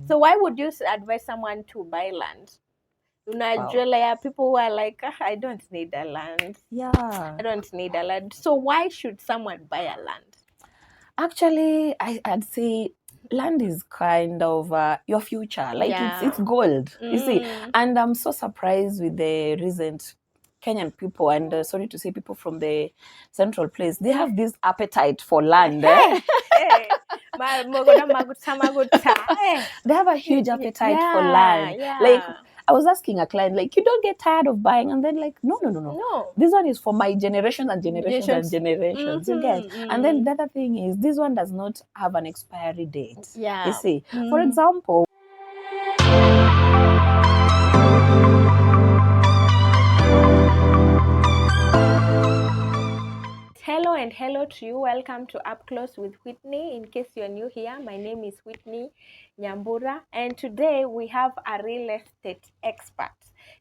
So why would you advise someone to buy land? Unajua, people who are like, I don't need a land. Yeah. I don't need a land. So why should someone buy a land? Actually, I'd say land is kind of your future. Like Yeah. it's gold, you see. And I'm so surprised with the recent Kenyan people, and sorry to say, people from the central place, they have this appetite for land. Hey. They have a huge appetite for Yeah, land. yeah. Like, I was asking a client, like, you don't get tired of buying? And then like, no. No. This one is for my generation and generations and generations. You get? And then the other thing is, this one does not have an expiry date. Yeah. You see? For example, hello and hello to you. Welcome to Up Close with Whitney. In case you're new here, my name is Whitney Nyambura, and today we have a real estate expert,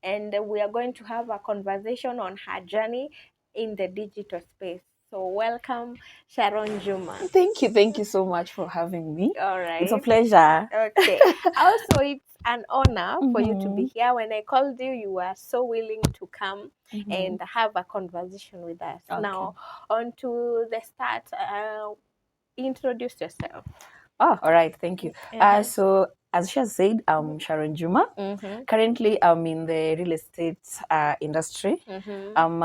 and we are going to have a conversation on her journey in the digital space. So welcome, Sharon Juma. Thank you so much for having me. All right. It's a pleasure. Okay. Also, it's an honor for you to be here. When I called you, you were so willing to come and have a conversation with us. Okay. Now, on to the start. Introduce yourself. Oh, all right. Thank you. So, as she has said, I'm Sharon Juma. Currently, I'm in the real estate industry. I'm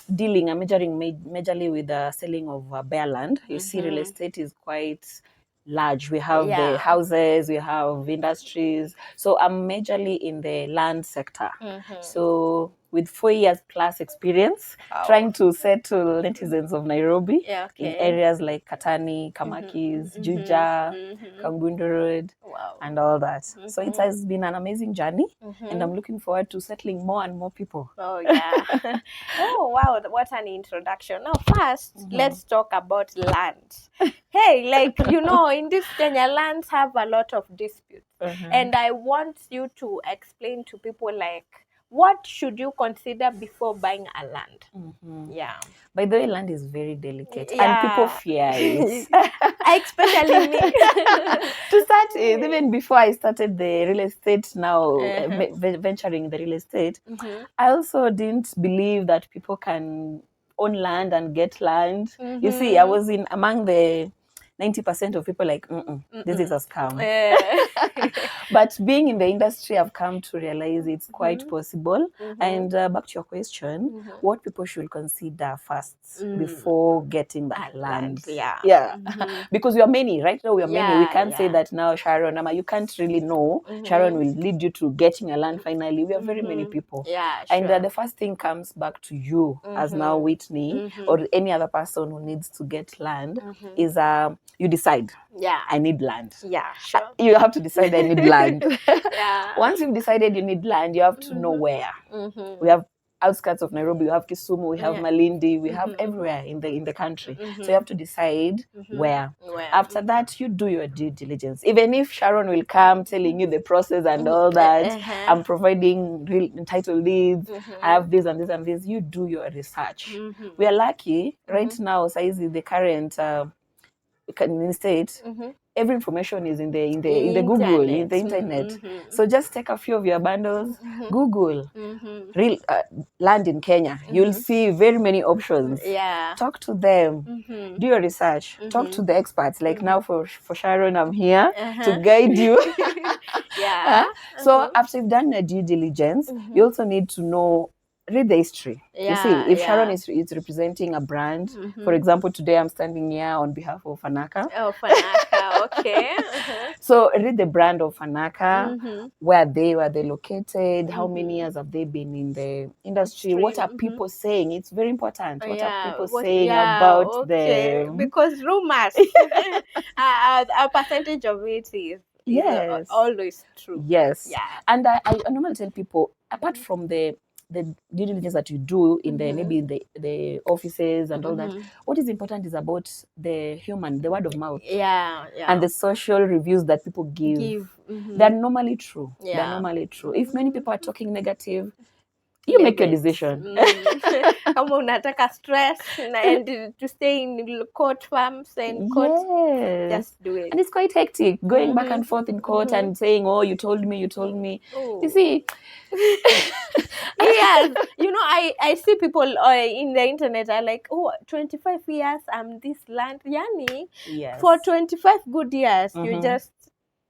majoring majorly with the selling of bare land. You see, real estate is quite large. We have the houses, we have industries. So I'm majorly in the land sector. So with 4 years plus experience, trying to settle netizens of Nairobi in areas like Katani, Kamakis, Juja, Kangundo Road, and all that. So it has been an amazing journey, and I'm looking forward to settling more and more people. Oh, yeah. Oh, wow. What an introduction. Now, first, let's talk about land. Hey, like, in this Kenya, lands have a lot of disputes. And I want you to explain to people, like, what should you consider before buying a land? Yeah. By the way, land is very delicate and people fear it. Especially me. To start with, even before I started the real estate now, venturing in the real estate, I also didn't believe that people can own land and get land. You see, I was among the 90% of people like, this is a scam. But being in the industry, I've come to realize it's quite possible. And back to your question, what people should consider first before getting that land. Yeah. Because we are many, right now we are many. We can't say that now, Sharon, you can't really know. Sharon will lead you to getting a land finally. We are very many people. Yeah, sure. And the first thing comes back to you as now Whitney or any other person who needs to get land is you decide. Yeah. I need land. Yeah, sure. You have to decide I need land. Once you've decided you need land, you have to know where. We have outskirts of Nairobi, we have Kisumu, we have Malindi, we have everywhere in the country. So you have to decide where. After that, you do your due diligence. Even if Sharon will come telling you the process and all that, I'm providing real title deeds, I have this and this and this, you do your research. We are lucky right now, size the current state, every information is in the Google, in the internet. So just take a few of your bundles, Google real land in Kenya. You'll see very many options. Yeah. Talk to them, do your research, talk to the experts. Like now for Sharon, I'm here to guide you. So after you've done your due diligence, you also need to know, read the history. You see, if Sharon is representing a brand, for example, today I'm standing here on behalf of Fanaka. Oh, Fanaka, okay. So read the brand of Fanaka, where they located, how many years have they been in the industry, what are people saying? It's very important. What are people saying about them? Because rumors, a percentage of it is always true. Yes. Yeah. And I normally tell people, apart from the due diligence that you do in the maybe in the offices and all that, what is important is about the word of mouth. And the social reviews that people give. They're normally true. They're normally true. If many people are talking negative, you make your decision. Kama unataka stress and to stay in court farms and court, just do it. And it's quite hectic going back and forth in court and saying, oh, you told me. You see. Yes, you know, I see people in the internet are like, oh, 25 years this land, yani, for 25 good years you're just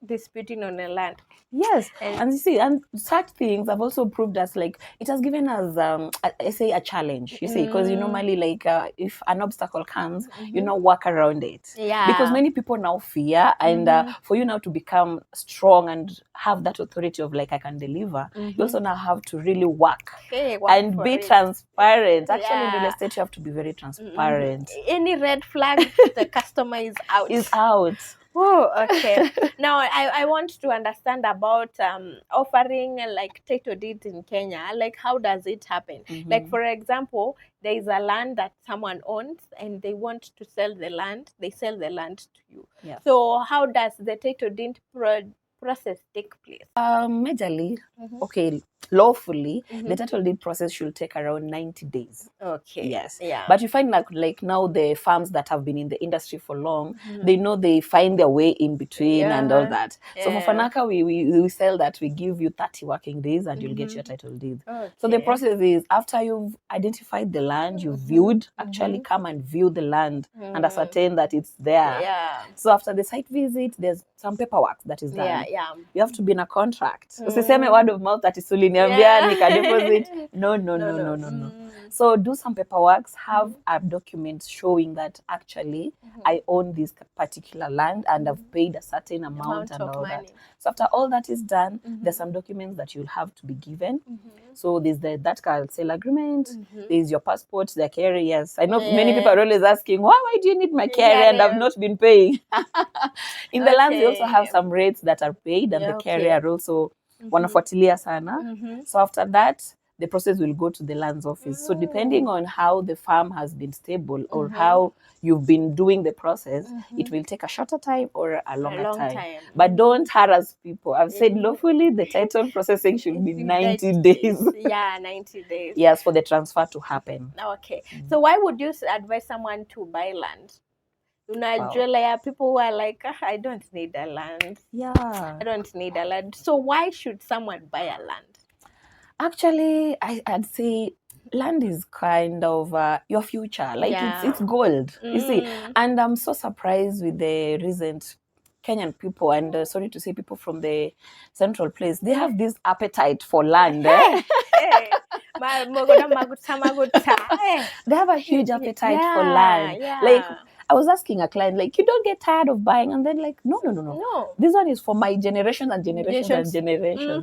disputing on a land. Yes, and you see, and such things have also proved us, like, it has given us, I say, a challenge, you see, because you normally, like, if an obstacle comes, you know, work around it. Yeah. Because many people now fear, and for you now to become strong and have that authority of, like, I can deliver, you also now have to really work and be transparent. Actually, in real estate, you have to be very transparent. Any red flag, the customer is out. Is out. Oh, okay. Now, I want to understand about offering like title deeds in Kenya. Like, how does it happen? Like, for example, there is a land that someone owns and they want to sell the land. They sell the land to you. Yes. So, how does the title deed process take place? Majorly, okay, lawfully, the title deed process should take around 90 days. Okay. Yes. Yeah. But you find that, like, now the farms that have been in the industry for long, they know they find their way in between and all that. So for Fanaka, we sell that, we give you 30 working days and you'll get your title deed. Okay. So the process is, after you've identified the land, you've viewed, actually come and view the land and ascertain that it's there. Yeah. So after the site visit, there's some paperwork that is done. Yeah. You have to be in a contract. Usiseme word of mouth that is uliniambia nika deposit. No. So do some paperwork, have a document showing that actually I own this particular land and I've paid a certain amount and all that. So after all that is done, there's some documents that you'll have to be given. So there's that sale agreement, there's your passport, the carriers. I know many people are always asking, why do you need my carrier and I've not been paying? In the lands, we also have some rates that are paid and the carrier also wanafuatilia sana. So after that, the process will go to the lands office. So depending on how the farm has been stable or how you've been doing the process, it will take a shorter time or a longer time. But don't harass people. I've said lawfully the title processing should be 90 days. Yeah, 90 days. Yes, for the transfer to happen. Okay. So why would you advise someone to buy land? Wow. People who are like, I don't need a land. Yeah. I don't need a land. So why should someone buy a land? Actually, I'd say land is kind of your future. Like, it's gold, you see. And I'm so surprised with the recent Kenyan people, and sorry to say people from the central place, they have this appetite for land. They have a huge appetite for land. Yeah. Like, I was asking a client, like, you don't get tired of buying? And then, like, no. This one is for my generations and generations.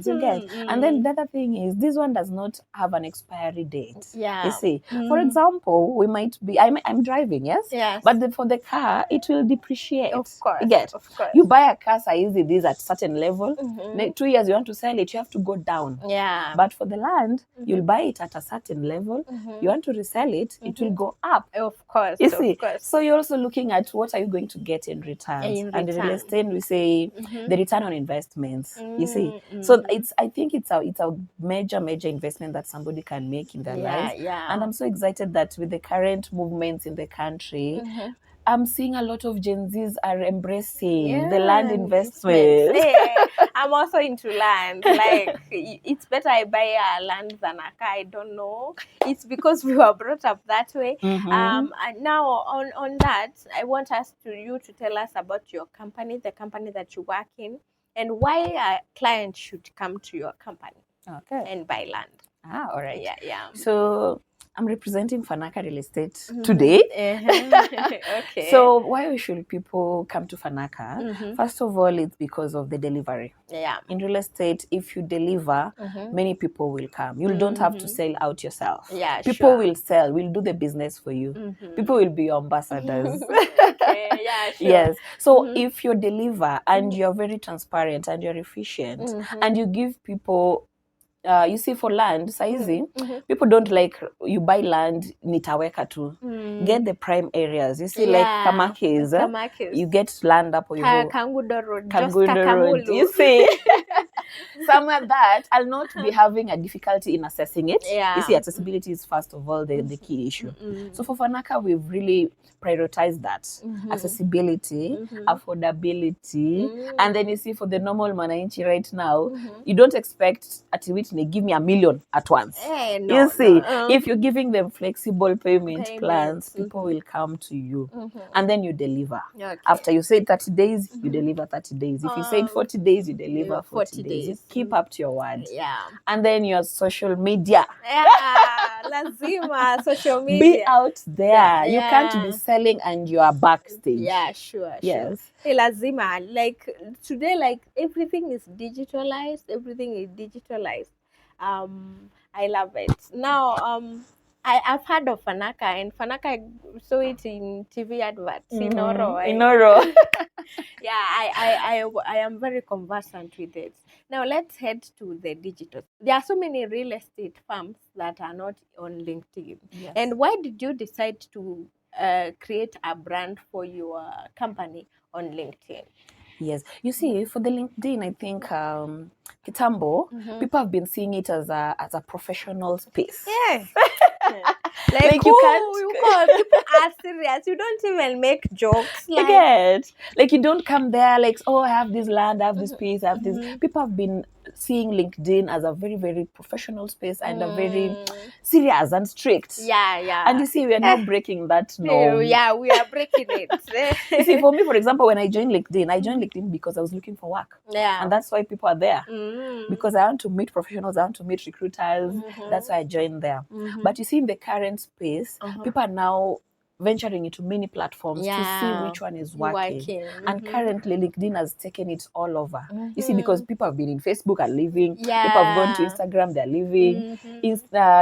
You get? And then the other thing is, this one does not have an expiry date. Yeah. You see? For example, we might be, I'm driving, yes? But for the car, it will depreciate. Of course. You get? Of course. You buy a car size, it is at certain level. 2 years, you want to sell it, you have to go down. Yeah. But for the land, you'll buy it at a certain level. You want to resell it, it will go up. Of course. You see? So you're also looking at what are you going to get in return. And in real estate, we say the return on investments. You see, so I think it's a major investment that somebody can make in their lives. And I'm so excited that with the current movements in the country, I'm seeing a lot of Gen Zs are embracing the land investment. I'm also into land. Like, it's better I buy a land than a car. I don't know. It's because we were brought up that way. And now on that, I want you to tell us about your company, the company that you work in, and why a client should come to your company and buy land. All right. Yeah. So I'm representing Fanaka Real Estate today. Okay. So why should people come to Fanaka? First of all, it's because of the delivery. Yeah. In real estate, if you deliver, many people will come. You don't have to sell out yourself. Yeah, people will sell. We'll do the business for you. People will be your ambassadors. Okay. Yeah, sure. Yes. So if you deliver and you're very transparent and you're efficient and you give people, you see, for land, saizi, people don't like, you buy land, nitaweka tu. Get the prime areas. You see, like Kamakis, you get land up or you go. Kangundo Road. Kangundo Road. You see. somewhere that I'll not be having a difficulty in assessing it. Yeah. You see, accessibility is first of all the key issue. So for Fanaka, we've really prioritized that. Accessibility, affordability, and then you see for the normal Mwananchi right now, you don't expect at Whitney, give me $1 million at once. No, you see, no. if you're giving them flexible payment plans, people will come to you, and then you deliver. Okay. After you say 30 days, you deliver 30 days. If you said 40 days, you deliver 40 days. You keep up to your word. Yeah. And then your social media. Yeah, lazima social media. Be out there. You can't be selling and you are backstage. Yeah, sure. Yes. Lazima. Like today, like everything is digitalized. Everything is digitalized. I love it. Now, I've heard of Fanaka, and Fanaka, I saw it in TV adverts in Oro. In Oro. Yeah, I am very conversant with it. Now let's head to the digital. There are so many real estate firms that are not on LinkedIn. Yes. And why did you decide to create a brand for your company on LinkedIn? Yes, you see, for the LinkedIn, I think Kitambo, people have been seeing it as a professional space. Yeah. Like you can't. People are serious. You don't even make jokes. Like you don't come there like, oh, I have this land, I have this piece, I have this. People have been seeing LinkedIn as a very, very professional space and a very serious and strict. Yeah. And you see, we are now breaking that norm. Yeah, we are breaking it. You see, for me, for example, when I joined LinkedIn because I was looking for work. Yeah. And that's why people are there. Because I want to meet professionals, I want to meet recruiters. That's why I joined there. But you see, in the current space, people are now venturing into many platforms to see which one is working. And currently, LinkedIn has taken it all over. You see, because people have been in Facebook and leaving. People have gone to Instagram, they're leaving.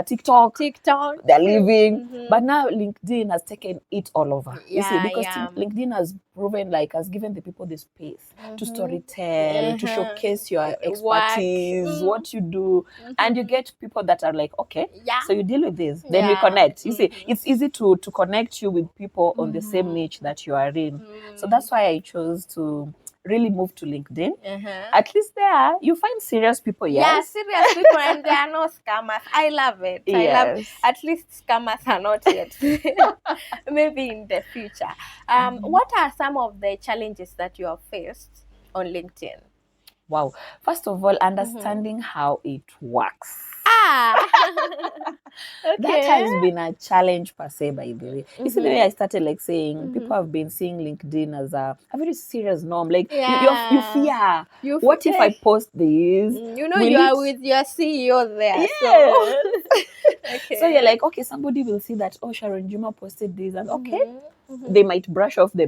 TikTok, they're leaving. But now LinkedIn has taken it all over. You see, because LinkedIn has proven, has given the people the space to storytell, to showcase your expertise, what you do. And you get people that are like, okay, so you deal with this. Then we connect. You see, it's easy to connect you with people on the same niche that you are in. So that's why I chose to really move to LinkedIn. At least there, you find serious people, yes? Yeah, serious people, and there are no scammers. I love it. Yes. I love it. At least scammers are not yet. Maybe in the future. What are some of the challenges that you have faced on LinkedIn? Wow. First of all, understanding how it works. Okay. That has been a challenge per se, by the way. You see, the way I started saying, people have been seeing LinkedIn as a very serious norm. You fear. What if I post this? You are with your CEO there. Yes. So. Okay. So you're like, okay, somebody will see that, oh, Sharon Juma posted this, and okay, they might brush off the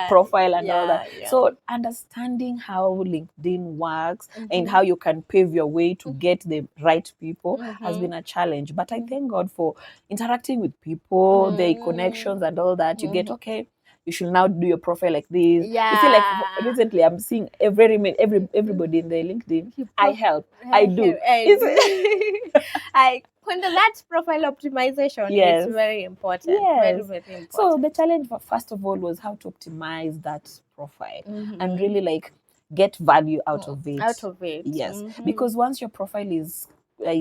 profile and all that. Yeah. So understanding how LinkedIn works and how you can pave your way to get the right people has been a challenge. But I thank God for interacting with people, the connections and all that. You get, okay, you should now do your profile like this. Yeah. You see, recently I'm seeing everybody in the LinkedIn. I help. I do. When that's profile optimization, it's very important. Yes. Very, very important. So the challenge, first of all, was how to optimize that profile and really get value out of it. Yes. Because once your profile is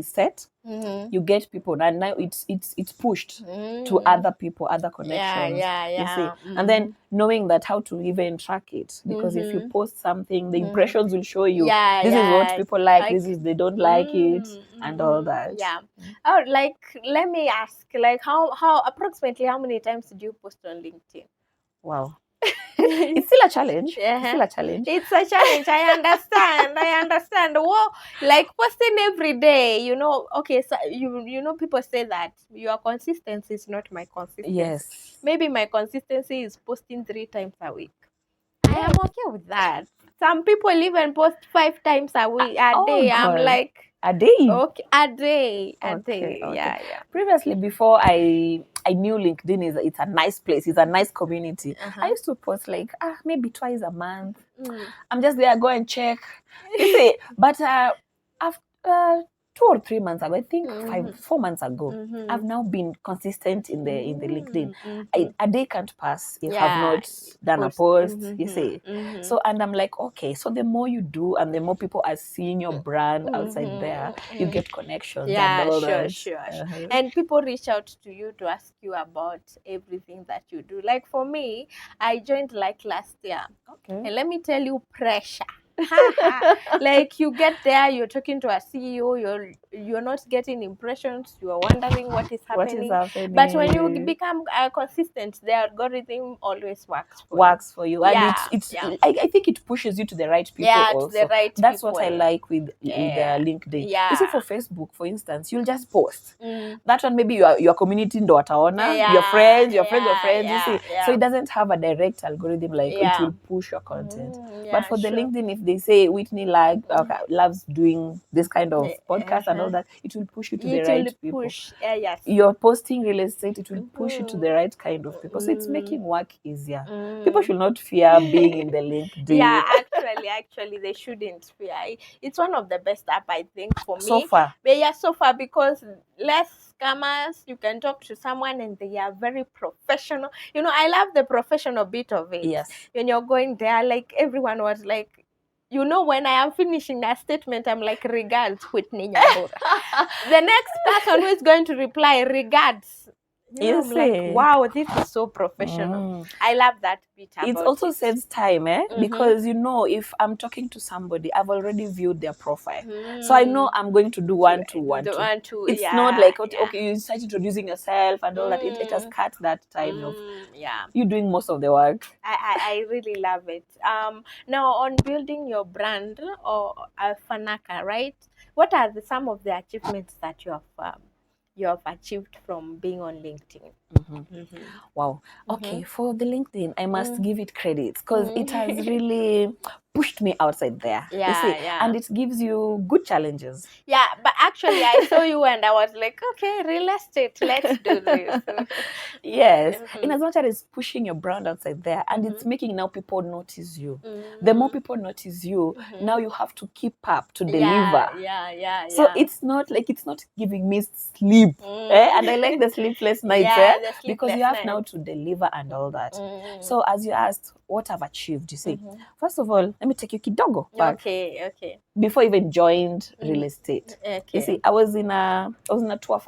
set, you get people, and now it's pushed to other people, other connections. You see, and then knowing that how to even track it, because if you post something, the impressions will show you. This is what people like. This is they don't like it, and all that. Yeah. Oh, let me ask, how approximately how many times did you post on LinkedIn? Wow. It's still a challenge. It's a challenge. I understand. Whoa, posting every day, okay, so people say that your consistency is not my consistency. Yes. Maybe my consistency is posting 3 times a week. I am okay with that. Some people even post 5 times a week, a day. God. I'm like, a day? Okay, a day. Okay. Yeah. Previously, before I knew LinkedIn it's a nice place, it's a nice community. I used to post maybe twice a month. I'm just there, go and check. You see, but after 2 or 3 months ago, I think 4 months ago, I've now been consistent in the LinkedIn. A day can't pass if I've not done a post, you see. So, and I'm like, okay, so the more you do and the more people are seeing your brand outside there, you get connections and all that. Sure. And people reach out to you to ask you about everything that you do. Like for me, I joined like last year. Okay. And let me tell you, pressure. Like you get there, you're talking to a CEO, you're not getting impressions, you're wondering what is happening. But when you become consistent, the algorithm always works for you. And I think it pushes you to the right people also. To the right That's people. what I like with LinkedIn. You see, for Facebook, for instance, you'll just post. That one, maybe your community ndo wataona, your friends, you see. So it doesn't have a direct algorithm like it will push your content. But for the LinkedIn, if they say Whitney loves doing this kind of podcast and all that, it will push you to the right people. You're posting real estate, it will push you to the right kind of people. So it's making work easier. People should not fear being in the LinkedIn. Actually, they shouldn't fear. It's one of the best app, I think, for me. So far. But so far, because less scammers, you can talk to someone and they are very professional. You know, I love the professional bit of it. Yes. When you're going there, like everyone was like, you know, when I am finishing that statement, I'm like, regards, Whitney Nyambura. The next person who is going to reply, regards. I'm like, wow, this is so professional. I love that bit about it. It also saves time, because, you know, if I'm talking to somebody, I've already viewed their profile. So I know I'm going to do one to one. It's not like, okay, you start introducing yourself and all that. It has cut that time of you doing most of the work. I really love it. Now, on building your brand or Fanaka, right? What are some of the achievements that you have achieved from being on LinkedIn? Wow. Okay, for the LinkedIn, I must give it credit because it has really pushed me outside there. You see, and it gives you good challenges. Yeah, but actually I saw you and I was like, okay, real estate, let's do this. Yes, in as much as it's pushing your brand outside there and it's making now people notice you. The more people notice you, now you have to keep up to deliver. So it's not giving me sleep. And I like the sleepless nights because you have now to deliver and all that. So as you asked, what I've achieved, you see, first of all, let me take you kidogo back. Okay. Before I even joined real estate, you see, I was in a tour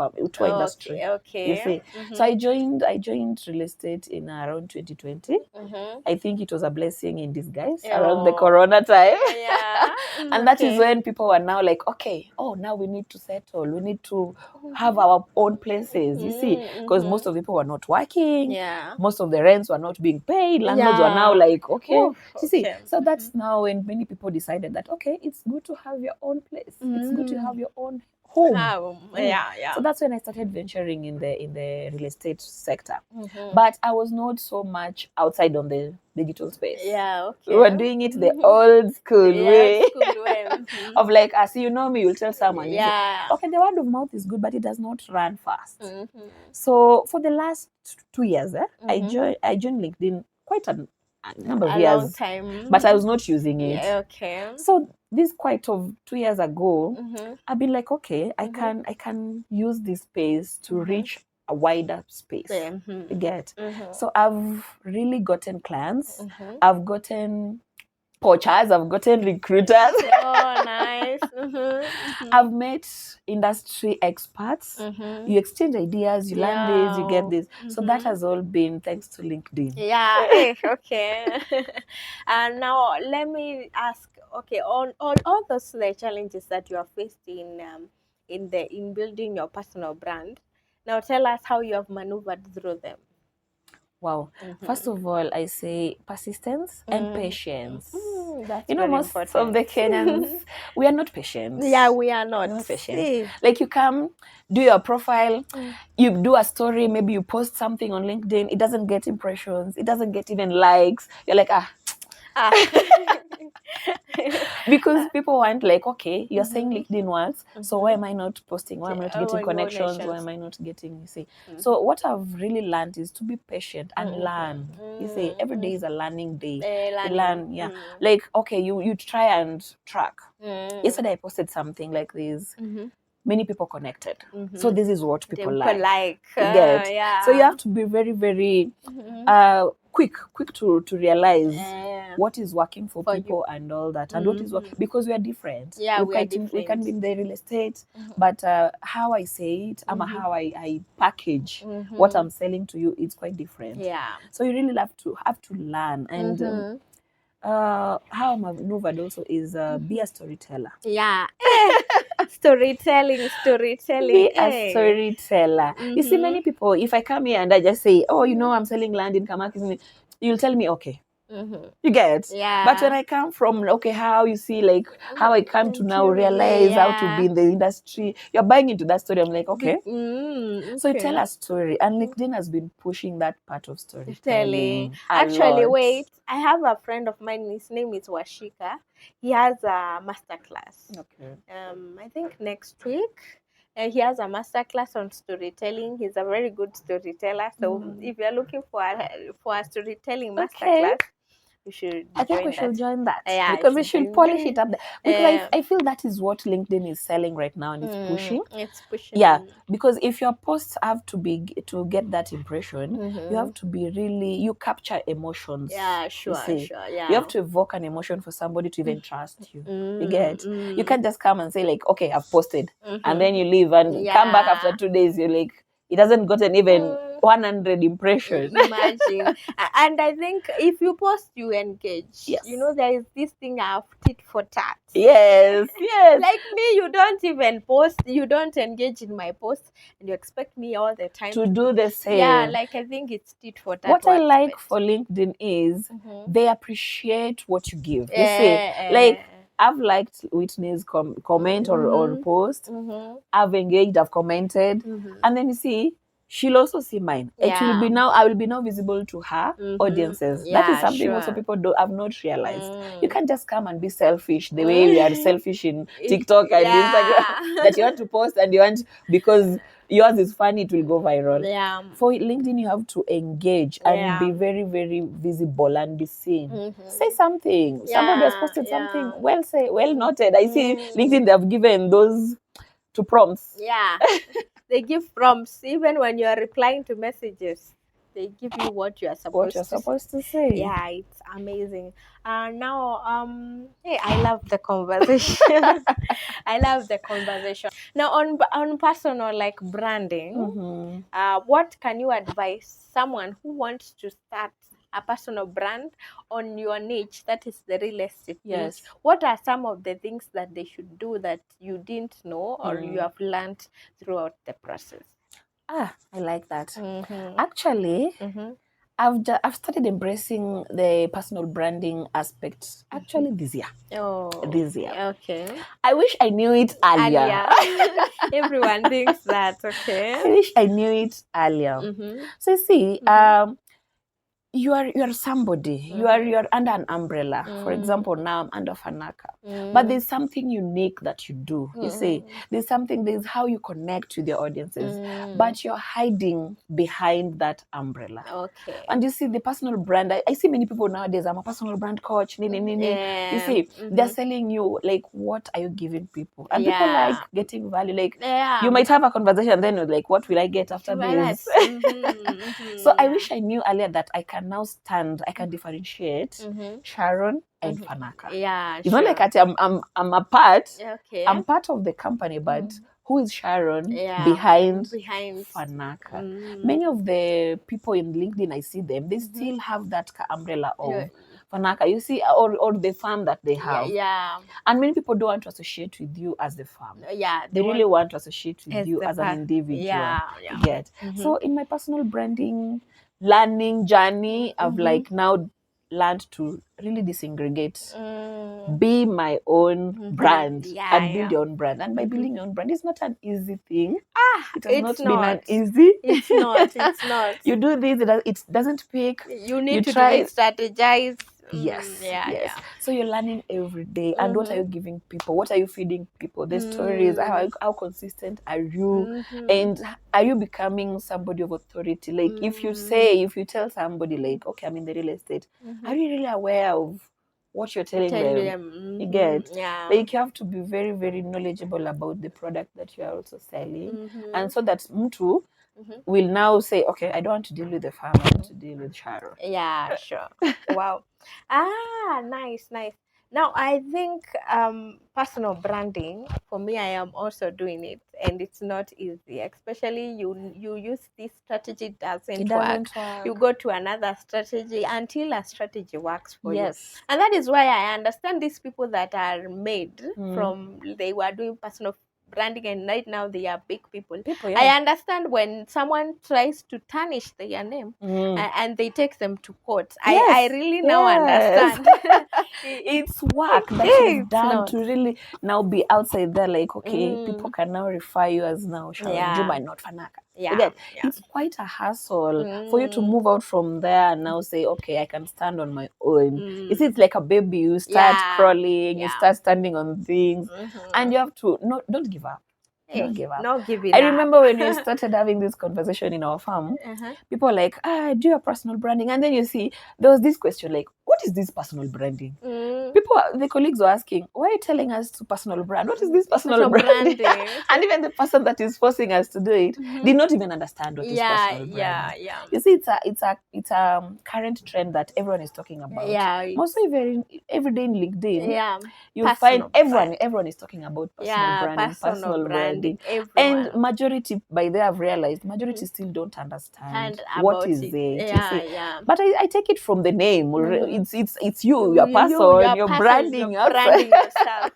industry. You see, so I joined real estate in around 2020. I think it was a blessing in disguise around the Corona time. And that is when people were now like, okay, now we need to settle. We need to have our own places, you see, because most of the people were not working. Most of the rents were not being paid. Landlords were now like, okay. You see, so that's now when many people decided that, okay, it's good to have your own place. It's good to have your own home. So that's when I started venturing in the real estate sector. But I was not so much outside on the digital space. We were doing it the old school way. Of like, as you know me, you'll tell someone. You say, okay, the word of mouth is good, but it does not run fast. So for the last 2 years, I joined LinkedIn quite a number of years, long time. but I was not using it. So this quite of 2 years ago, I've been like, okay, I can use this space to reach a wider space. You get. So I've really gotten clients. I've gotten poachers, I've gotten recruiters. Oh, nice. I've met industry experts. You exchange ideas, you learn this, you get this. So that has all been thanks to LinkedIn. Okay. And now let me ask, okay, on all those challenges that you are faced in building your personal brand, now tell us how you have maneuvered through them. Wow. First of all, I say persistence and patience. That's most important. of the Kenyans, we are not patient. Yeah, we are not. Patient. Like you come, do your profile, you do a story, maybe you post something on LinkedIn, it doesn't get impressions, it doesn't get even likes. You're like, because people want like, okay, you're saying LinkedIn works, so why am I not posting? Why am I not getting connections? Why am I not getting, you see? So what I've really learned is to be patient and learn. You see, every day is a learning day. You learn, Like, okay, you try and track. Yesterday I posted something like this. many people connected. So this is what people like. You get. Yeah. So you have to be very, very quick to realize what is working for people and all that, and what is working, because we are different. Yeah, we can be in the real estate, but how I say it, how I package what I'm selling to you, it's quite different. Yeah. So you really have to learn. And how I'm maneuvered also is be a storyteller. Yeah. Storytelling. Be a storyteller. You see, many people, if I come here and I just say, oh, I'm selling land in Kamakis, you'll tell me, okay. You get? Yeah. But when I come from, okay, how you see, like, how I come to now realize how to be in the industry, you're buying into that story. I'm like, okay. So you tell a story. And LinkedIn has been pushing that part of storytelling. Actually, wait, I have a friend of mine, his name is Washika. He has a masterclass. Okay. I think next week. He has a masterclass on storytelling. He's a very good storyteller. So if you're looking for a storytelling masterclass, we should. I think we should join that. Yeah, because we should polish it up there. Because I feel that is what LinkedIn is selling right now, and it's pushing. It's pushing. Yeah, because if your posts have to get that impression, you have to be really, you capture emotions. Yeah, sure. Yeah. You have to evoke an emotion for somebody to even trust you. You get? You can't just come and say like, okay, I've posted, and then you leave and come back after 2 days. You're like, it hasn't gotten even 100 impressions. Imagine. And I think if you post, you engage. Yes. There is this thing of tit for tat. Yes. Like me, you don't even post, you don't engage in my posts, and you expect me all the time to do the same. Yeah, like I think it's tit for tat. What I like for LinkedIn is they appreciate what you give. You see, like, I've liked Whitney's comment or post. I've engaged, I've commented, and then you see, she'll also see mine. It will be now. I will be now visible to her audiences. That is something also people have not realized. You can't just come and be selfish the way we are selfish in TikTok and Instagram. That you want to post and you want, because yours is funny, it will go viral. Yeah. For LinkedIn, you have to engage and be very, very visible and be seen. Say something. Somebody has posted something. Well noted. I see LinkedIn, they have given those to prompts. Yeah. They give prompts even when you are replying to messages. They give you what you are supposed to say. Yeah, it's amazing. Now, hey, I love the conversation. I love the conversation. Now, on personal like branding, what can you advise someone who wants to start a personal brand on your niche, that is the real estate niche? What are some of the things that they should do that you didn't know or you have learned throughout the process? I like that. Actually, I've started embracing the personal branding aspect actually this year. This year. Okay. I wish I knew it earlier. Everyone thinks that. Okay. I wish I knew it earlier. So you see, you are somebody. You are under an umbrella. For example, now I'm under Fanaka. But there's something unique that you do. You see, there's how you connect with your audiences. But you're hiding behind that umbrella. Okay. And you see the personal brand. I see many people nowadays, I'm a personal brand coach. You see, they're selling you, like, what are you giving people? And people like getting value. Like, you might have a conversation, then you're like, what will I get after this? So I wish I knew earlier that I can now stand, I can differentiate Sharon and Fanaka. Yeah, it's not like I'm a part. Okay. I'm part of the company, but who is Sharon behind Fanaka? Many of the people in LinkedIn, I see them, they still have that umbrella of Fanaka. You see, or the farm that they have. Yeah. And many people don't want to associate with you as the farm. Yeah. They really want to associate with you as an individual. Yeah. You get. So in my personal branding learning journey, I've like now learned to really disaggregate, be my own brand and build your own brand. And by building your own brand, it's not an easy thing. It has not been an easy. It's not. You do this, it doesn't pick. You need to strategize. Yes. So you're learning every day. And what are you giving people? What are you feeding people? The stories, how consistent are you? And are you becoming somebody of authority? Like, if you tell somebody, like, okay, I'm in the real estate, are you really aware of what you're telling them. You get? Yeah. Like you have to be very, very knowledgeable about the product that you are also selling. And so that mtu will now say, okay, I don't want to deal with the farmer, I want to deal with Sharon. Yeah, sure. Wow. Nice, nice. Now, I think personal branding, for me, I am also doing it, and it's not easy. Especially you use this strategy, doesn't work. You go to another strategy until a strategy works for you. And that is why I understand these people that are made from, they were doing personal branding and right now they are big people. I understand when someone tries to tarnish their name and they take them to court. I really now understand. It's work that you've done to really now be outside there, like, okay, people can now refer you as now Sharon Juma and not Fanaka. It's quite a hassle for you to move out from there and now say, okay, I can stand on my own. It's like a baby. You start crawling, you start standing on things, and you have to don't give up. Don't give up. Not giving I remember when we started having this conversation in our farm, people were like, do your personal branding. And then you see, there was this question like, what is this personal branding? People, the colleagues were asking, why are you telling us to personal brand? What is this personal branding? And even the person that is forcing us to do it did not even understand what is personal branding. You see, it's a current trend that everyone is talking about. Mostly every day in LinkedIn, you find everyone is talking about personal branding. And majority, by they have realized, majority still don't understand what is it. But I take it from the name. It's you, your person, you're branding yourself.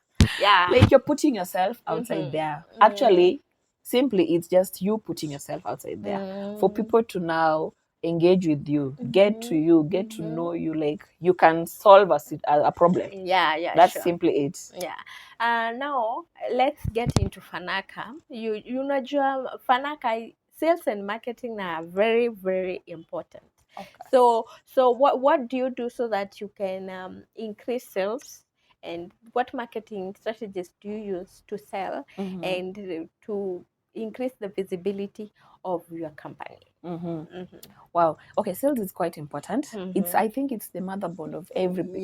Like you're putting yourself outside there. Actually, simply, it's just you putting yourself outside there for people to now engage with you, get to know you, like you can solve a problem. That's simply it. Now let's get into Fanaka. You know, Fanaka, sales and marketing are very, very important. So what do you do so that you can increase sales, and what marketing strategies do you use to sell and to increase the visibility of your company? Wow. Okay, sales is quite important. I think it's the motherboard of everything.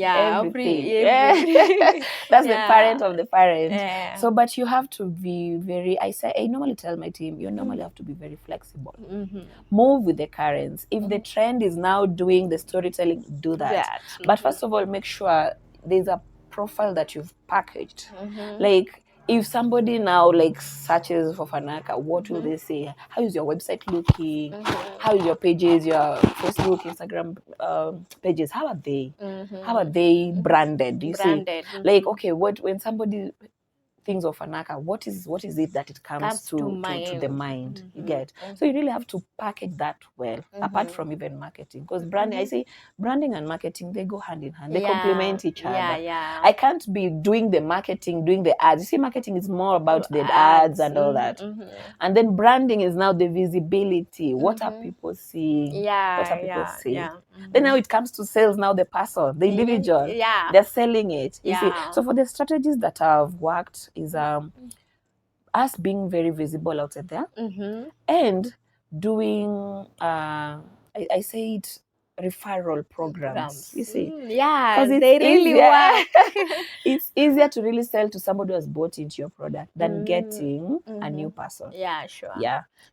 That's the parent of the parent. So, but you have to be very, I normally tell my team, you normally have to be very flexible. Move with the currents. If the trend is now doing the storytelling, do that. But first of all, make sure there's a profile that you've packaged. Like, if somebody now like searches for Fanaka, what will they say? How is your website looking? How is your pages, your Facebook, Instagram pages? How are they? How are they branded? Do you see? Like, okay, when somebody thinks of Fanaka, what is it that it comes to the mind? You get? So you really have to package that well, apart from even marketing. Because branding, I say branding and marketing, they go hand in hand. They complement each other. I can't be doing the marketing, doing the ads. You see, marketing is more about the ads and all that. And then branding is now the visibility. What are people seeing? What are people saying? Then now it comes to sales, now the person, the individual. They're selling it. You see? So for the strategies that have worked is us being very visible out there and doing I say it, referral programs. You see, because they really work. It's easier to really sell to somebody who has bought into your product than getting a new person.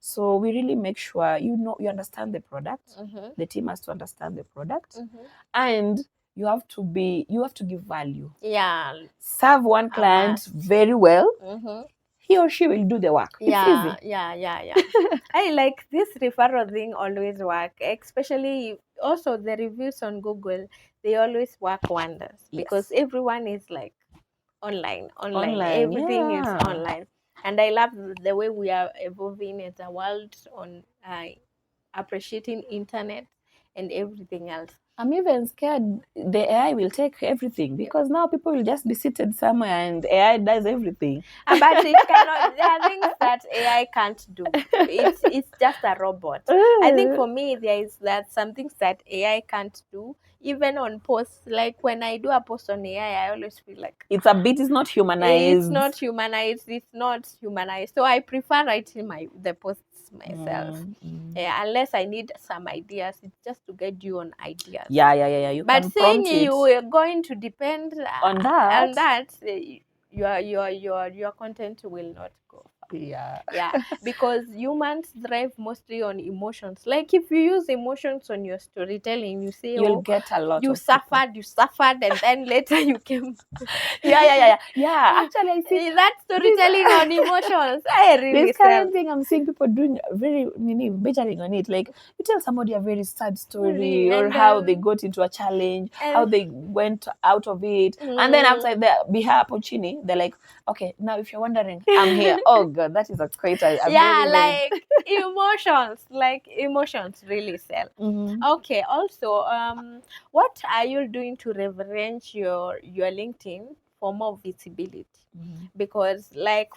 So we really make sure you understand the product. The team has to understand the product, and you have to give value. Serve one client very well. He or she will do the work. It's easy. I like this referral thing always work, especially also the reviews on Google. They always work wonders because everyone is like online. Everything is online. And I love the way we are evolving as a world on appreciating internet and everything else. I'm even scared the AI will take everything because now people will just be seated somewhere and AI does everything. But it cannot. There are things that AI can't do. It's just a robot. I think for me, there is some things that AI can't do. even on posts, like when I do a post on AI, I always feel like it's not humanized. It's not humanized. It's not humanized. So I prefer writing the posts myself. Unless I need some ideas, it's just to get you on ideas. Yeah. You but can saying prompt it. You are going to depend on that, your content will not go. Yeah, because humans thrive mostly on emotions. Like if you use emotions on your storytelling, you say, you'll get a lot you of suffered, and then later you came. Yeah. Actually, I see that storytelling on emotions. I really this kind of thing I'm seeing people doing very majoring on it. Like you tell somebody a very sad story, or how they got into a challenge, how they went out of it, and then after they beha pochini, they're like, okay, now if you're wondering, I'm here. Oh God, that is quite a very, like emotions. Like emotions really sell. Okay. Also, what are you doing to leverage your LinkedIn for more visibility? Because like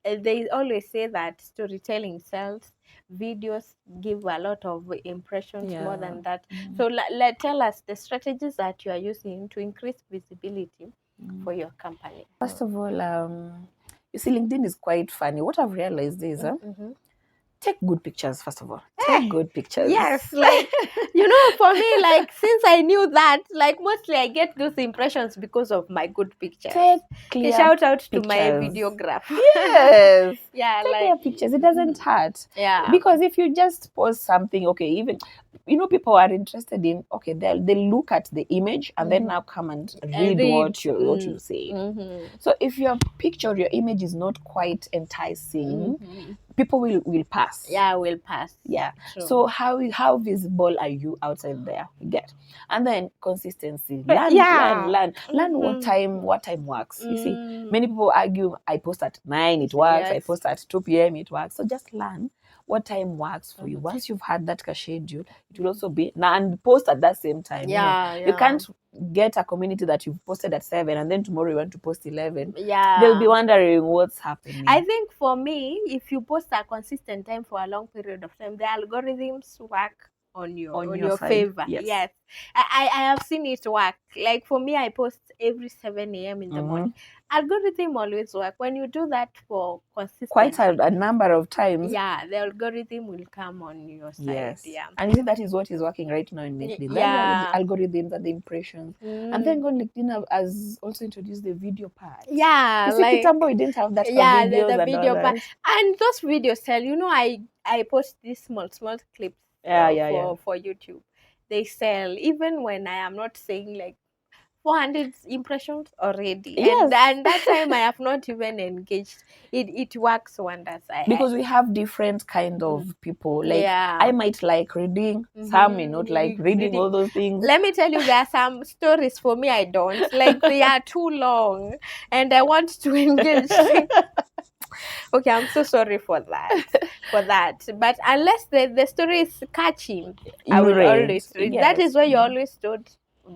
they always say that storytelling sells, videos give a lot of impressions more than that. So tell us the strategies that you are using to increase visibility for your company. First of all, you see, LinkedIn is quite funny. What I've realized is take good pictures, first of all. Take good pictures. Yes, like, for me, like, since I knew that, like, mostly I get those impressions because of my good pictures. Take clear shout out pictures. To my videographer. Yes. Yeah, take like clear pictures. It doesn't hurt. Yeah. Because if you just post something, okay, even people are interested in, okay, they look at the image and then now come and read what you say. So if your picture, your image is not quite enticing, people will pass. Yeah, will pass. Yeah. True. So how visible are you outside there? You get. And then consistency. Learn what time works. You see, many people argue, I post at 9, it works. I post at 2 p.m, it works. So just learn what time works for you. Once you've had that schedule, it will also be and post at that same time. You can't get a community that you've posted at 7 and then tomorrow you want to post 11. They'll be wondering what's happening. I think for me, if you post a consistent time for a long period of time, the algorithms work on your favor. Yes. I have seen it work. Like for me, I post every 7 a.m. in the morning. Algorithm always work. When you do that for consistent, quite a number of times, the algorithm will come on your side. Yes. Yeah. And you see that is what is working right now in LinkedIn. The algorithms and the impressions. And then LinkedIn has also introduced the video part. Yeah. You see, Kitambo, we didn't have that videos the video part. And those videos sell. I post these small clips for YouTube. They sell even when I am not saying like 400 impressions already. Yes. And that time I have not even engaged. It works wonders. Because we have different kind of people. Like I might like reading, some may not like reading all those things. Let me tell you, there are some stories for me I don't like. They are too long and I want to engage. Okay, I'm so sorry for that. But unless the story is catchy, I will always read. Yes. That is why you always told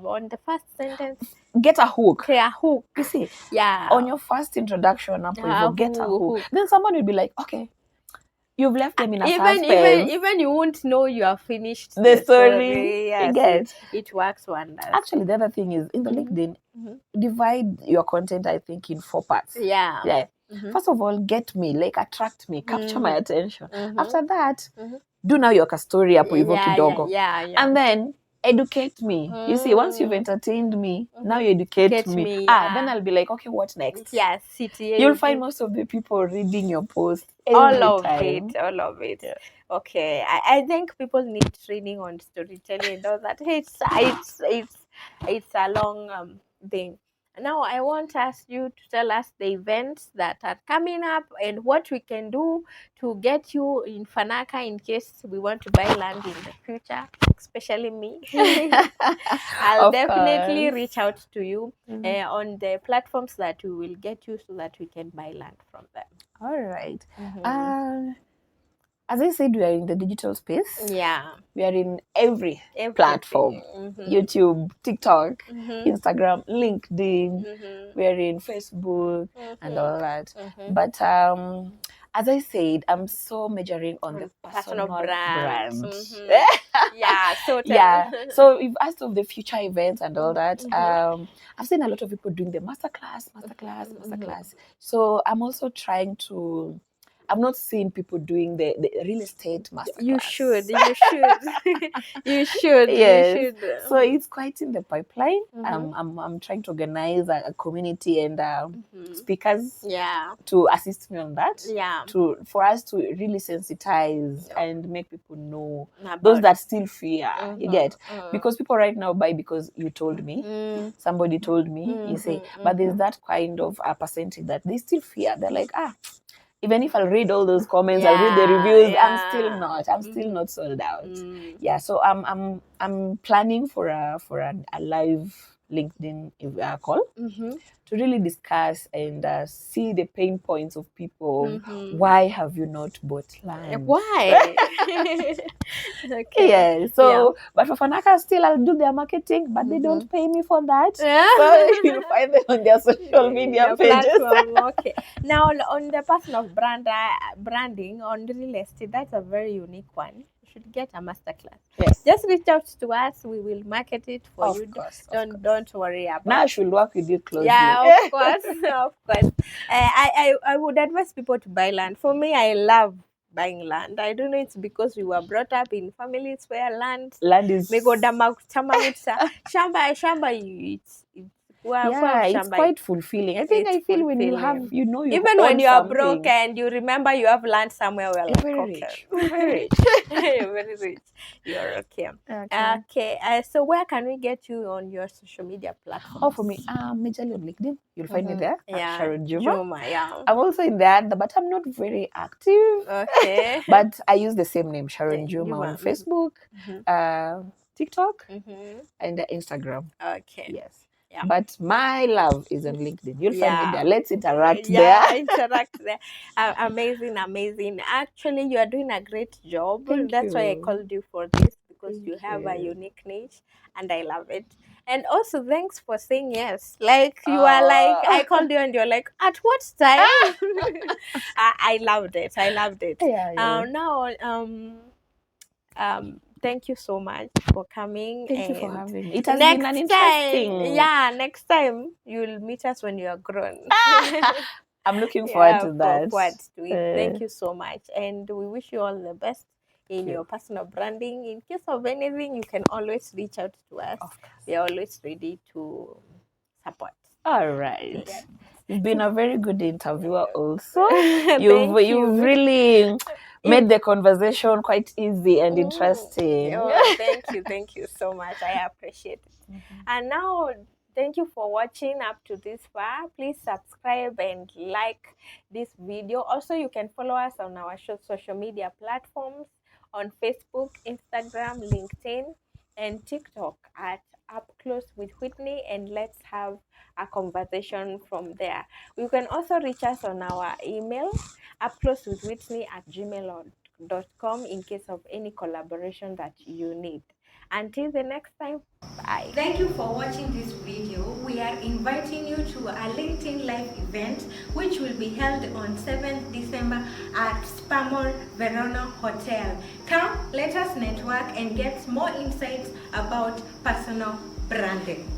on the first sentence, get a hook. Okay, a hook. You see, yeah, on your first introduction, get a hook. Then someone will be like, okay, you've left them in a suspense. Even you won't know you have finished the story. Yes, it works wonders. Actually, the other thing is in the LinkedIn, divide your content, I think, in 4 parts. Yeah. First of all, get me, like attract me, capture my attention. After that, do now your story up with kidogo. And then educate me. You see, once you've entertained me, now you educate me. Then I'll be like, okay, what next? Yes, you'll find most of the people reading your post all of it. Yeah. Okay, I think people need training on storytelling and all that. It's a long thing. Now I want you to tell us the events that are coming up and what we can do to get you in Fanaka in case we want to buy land in the future, especially me. I'll definitely reach out to you on the platforms that we will get you so that we can buy land from them. All right. As I said, we are in the digital space. Yeah. We are in every platform. YouTube, TikTok, Instagram, LinkedIn. We are in Facebook and all that. But as I said, I'm so majoring on the personal brand. Yeah, so yeah. So you've asked of the future events and all that. I've seen a lot of people doing the masterclass. So I'm also trying to. I've not seen people doing the real estate masterclass. You should. You should. Yes. You should. So it's quite in the pipeline. I'm trying to organize a community and speakers to assist me on that. Yeah. For us to really sensitize and make people know those that still fear. You get, because people right now buy because you told me, somebody told me, you say, but there's that kind of a percentage that they still fear. They're like, even if I'll read all those comments, I'll read the reviews, I'm still not sold out. Yeah, so I'm planning for a live LinkedIn call to really discuss and see the pain points of people. Why have you not bought land? Why? Okay. Yeah. So, but for Fanaka, still I'll do their marketing, but they don't pay me for that. So you'll find them on their social media pages. Okay. Now on the person of branding on real estate, that's a very unique one. You should get a masterclass. Yes. Just reach out to us. We will market it for you. Course, don't worry about. Now I should work with you closely. Yeah, of course, of course. I would advise people to buy land. For me, I love buying land. I don't know, it's because we were brought up in families where land is it's quite fulfilling. I think I feel when you have, even when you are broke and you remember you have land somewhere, well, you're very rich. Very rich. You're very rich. You're okay. Okay. So where can we get you on your social media platforms? For me, majorly on LinkedIn. You'll find me there. Yeah. Sharon Juma. Yeah. I'm also in there, but I'm not very active. Okay. But I use the same name, Sharon Juma, on Facebook, TikTok, and Instagram. Okay. Yes. Yeah. But my love is on LinkedIn. You'll find me there. Let's interact there. Yeah, interact there. Amazing. Actually, you are doing a great job. That's why I called you for this, because you have a unique niche and I love it. And also, thanks for saying yes. Like, you are like, I called you and you're like, at what time? I loved it. Yeah. Thank you so much for coming. Thank you for having me. It has been an interesting. Next time you'll meet us when you are grown. I'm looking forward to that. Thank you so much. And we wish you all the best in your personal branding. In case of anything, you can always reach out to us. We are always ready to support. All right. Yeah. You've been a very good interviewer also. You've really made the conversation quite easy and interesting. Thank you so much. I appreciate it. And now, thank you for watching up to this far. Please subscribe and like this video. Also, you can follow us on our social media platforms on Facebook, Instagram, LinkedIn, and TikTok at Up Close with Whitney, and let's have a conversation from there. You can also reach us on our email, upclosewithwhitney@gmail.com, in case of any collaboration that you need. Until the next time, bye. Thank you for watching this video. We are inviting you to a LinkedIn Live event, which will be held on 7th December at Spamor Verona Hotel. Come, let us network and get more insights about personal branding.